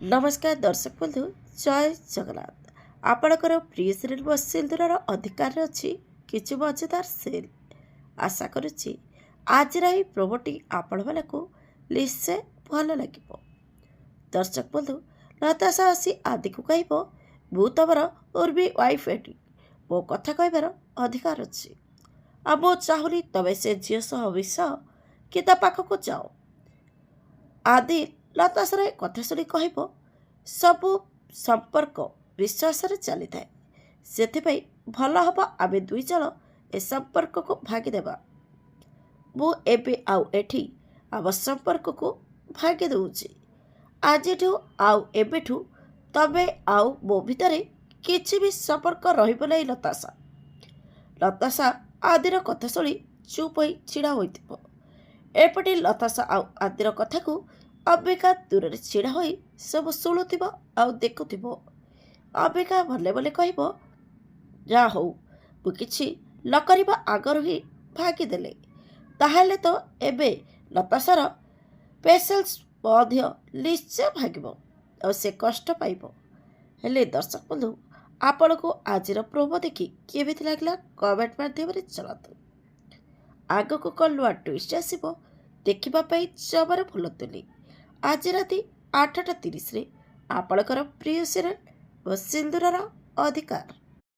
नमस्कार दर्शक बंधु जय जगन्नाथ। आपणकर प्रिय सीरियल बसिलदुरार अधिकार अच्छी किसी मजेदार सीरियल आशा करुच्ची आज प्रोमोटी आपण मानक निश्चय भल लगे। दर्शक बंधु नताशा आसी आदि को कह मु तुम उर्मी वाइफ एटी मो कथा कहबार अधिकार अच्छी आ मो चाहूनी तमें से झील सह मिस कि पाखक जाओ। आदि नताशार कथा शुणी कह सबू संपर्क विश्वास चली थाए से भल हम आम दुई जन ए संपर्क को भागीदेवा। मु एबे आउ एठी आम संपर्क को भागी दूची आज आउ एबेठू तबे आउ मो भितर किछि भी संपर्क रहिबो नै। लताशा आदिर कथा शुणी चुप हो छिड़ा होइतिबो। एपटे लताशा आउ आदिर कथा को अबिका दूर छिड़ा हो सब शुणुव आउ देखुव। अबिका भले भले कह जा हो मुझे नकरिबा आगर ही भागीदेले ताहले तो एबे लताशार पेशेंस निश्चय भागिब और से कष्ट पाइब। हेले दर्शक बंधु आपण को आज प्रोमो देखी केमिति लागला कमेंट माध्यम चलतु। आग को कल नुआ ट्विस्ट आसब देखा जमार भूलतुनि। आज राति 8:30 आपणकर प्रिय सीरियल बसिलदुरार अधिकार।